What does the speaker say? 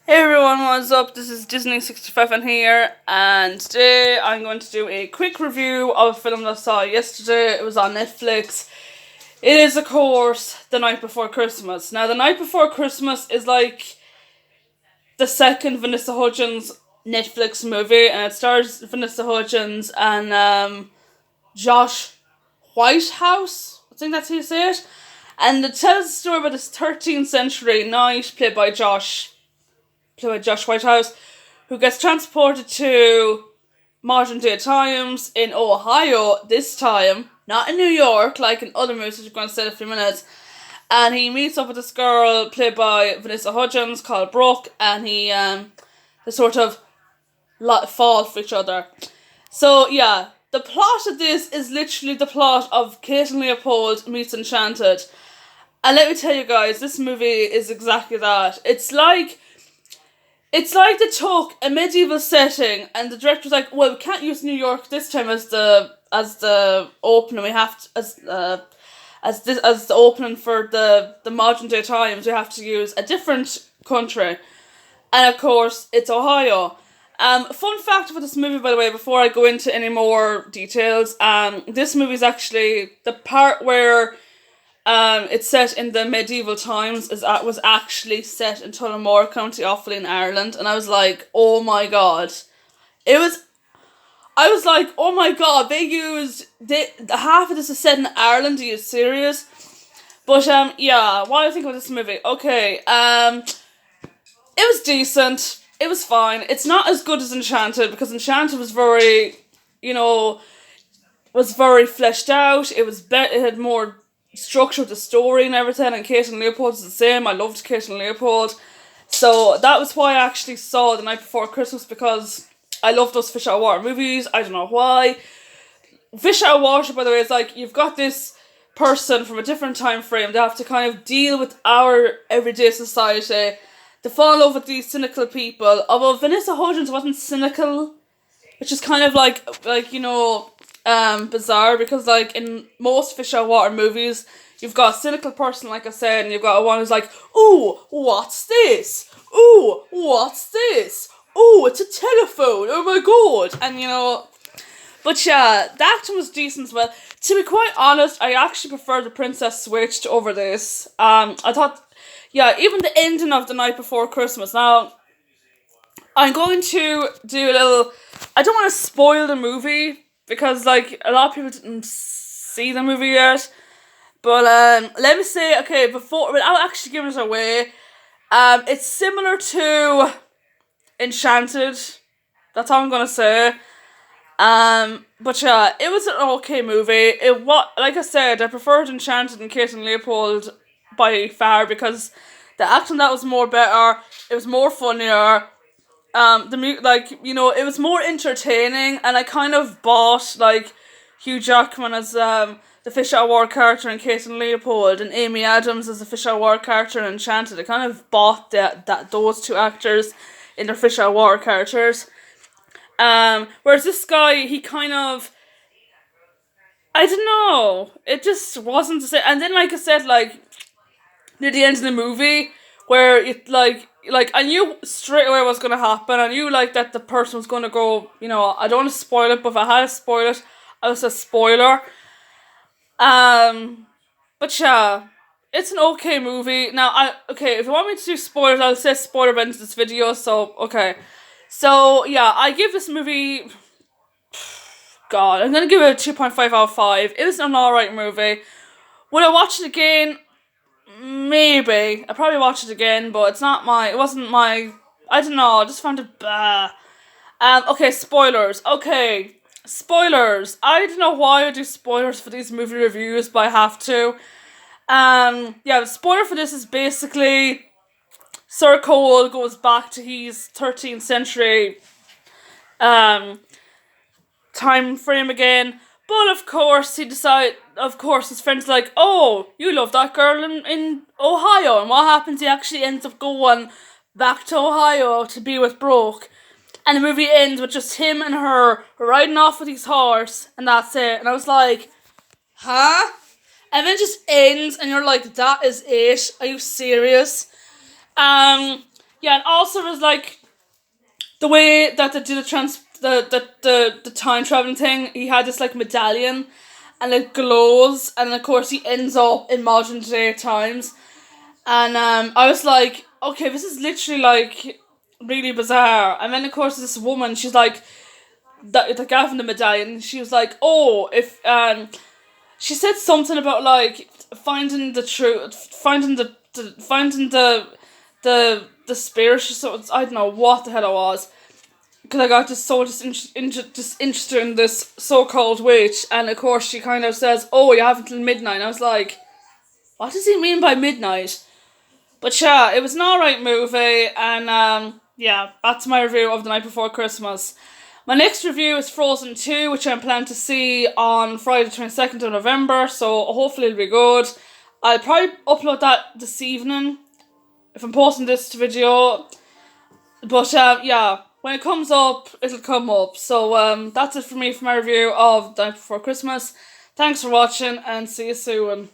Hey everyone, what's up? This is Disney65 and here, and today I'm going to do a quick review of a film that I saw yesterday. It was on Netflix. It is, of course, The Night Before Christmas. Now, The Night Before Christmas is like the second Vanessa Hudgens Netflix movie, and it stars Vanessa Hudgens and Josh Whitehouse. I think that's how you say it. And it tells the story about this 13th century knight played by Josh Whitehouse, who gets transported to modern day times in Ohio this time, not in New York like in other movies which we're going to say in a few minutes. And he meets up with this girl played by Vanessa Hudgens called Brooke, and they sort of fall for each other. So yeah, the plot of this is literally the plot of Kate and Leopold meets Enchanted. And let me tell you guys, this movie is exactly that. It's like they took a medieval setting and the director was like, well, we can't use New York this time as the opening. We have to, as the opening for the modern day times. We have to use a different country, and of course it's Ohio. Fun fact about this movie, by the way, before I go into any more details. This movie is actually the part where it's set in the medieval times. Was actually set in Tullamore, County Offaly in Ireland, and I was like, oh my god, it was. I was like, oh my god, half of this is set in Ireland. Are you serious? But yeah, what do I think about this movie? Okay, it was decent. It was fine. It's not as good as Enchanted because Enchanted was very, was very fleshed out. It had more structure of the story and everything, and Kate and Leopold is the same. I loved Kate and Leopold. So that was why I actually saw The Night Before Christmas, because I love those Fish Out of Water movies. I don't know why. Fish Out of Water, by the way, is like you've got this person from a different time frame. They have to kind of deal with our everyday society. To fall in love with these cynical people. Although Vanessa Hudgens wasn't cynical, which is kind of like bizarre, because like in most Fish Out of Water movies, you've got a cynical person, like I said, and you've got one who's like, ooh, what's this? Ooh, what's this? Ooh, it's a telephone, oh my god. And but yeah, the acting was decent as well. To be quite honest, I actually prefer The Princess Switched over this. I thought, yeah, even the ending of The Night Before Christmas. Now, I'm going to do a little. I don't want to spoil the movie because, like, a lot of people didn't see the movie yet. But let me say, okay, without actually giving it away, it's similar to Enchanted. That's all I'm gonna say. But yeah, it was an okay movie. Like I said, I preferred Enchanted and Kate and Leopold by far because the acting that was more better. It was more funnier. It was more entertaining, and I kind of bought like Hugh Jackman as the Fish Out of Water character in Kate and Leopold, and Amy Adams as the Fish Out of Water character in Enchanted. I kind of bought that those two actors in their Fish Out of Water characters. Whereas this guy, he kind of, I don't know, it just wasn't the same. And then, like I said, like near the end of the movie, where it like I knew straight away what's gonna happen. I knew like that the person was gonna go. I don't want to spoil it, but if I had to spoil it, I was a spoiler. But yeah, it's an okay movie. Now, if you want me to do spoilers, I'll say spoiler by the end of this video. So okay, so yeah, I give this movie. God, I'm gonna give it a 2.5 out of 5. It was an alright movie. Would I watch it again? Maybe. I probably watch it again, but it wasn't my, I don't know, I just found it bah. Okay, spoilers. Okay, spoilers. I don't know why I do spoilers for these movie reviews, but I have to. Yeah, the spoiler for this is basically Sir Cole goes back to his 13th century time frame again. But of course, his friend's like, oh, you love that girl in Ohio. And what happens? He actually ends up going back to Ohio to be with Brooke. And the movie ends with just him and her riding off with his horse, and that's it. And I was like, huh? And then it just ends, and you're like, that is it? Are you serious? Yeah, and also was like the way that they did the time traveling thing. He had this like medallion, and it glows, and of course he ends up in modern day times. And I was like, okay, this is literally like really bizarre. And then of course this woman, she's like, the guy from the medallion, she was like, oh, if she said something about like finding the truth, finding the spirit. So I don't know what the hell it was, because I got just interested in this so-called witch, and of course she kind of says, oh, you have until midnight. And I was like, what does he mean by midnight? But yeah, it was an alright movie, and yeah, that's my review of The Night Before Christmas. My next review is Frozen 2, which I'm planning to see on Friday 22nd of November, so hopefully it'll be good. I'll probably upload that this evening, if I'm posting this video. But yeah, when it comes up, it'll come up. So that's it for me for my review of The Night Before Christmas. Thanks for watching, and see you soon.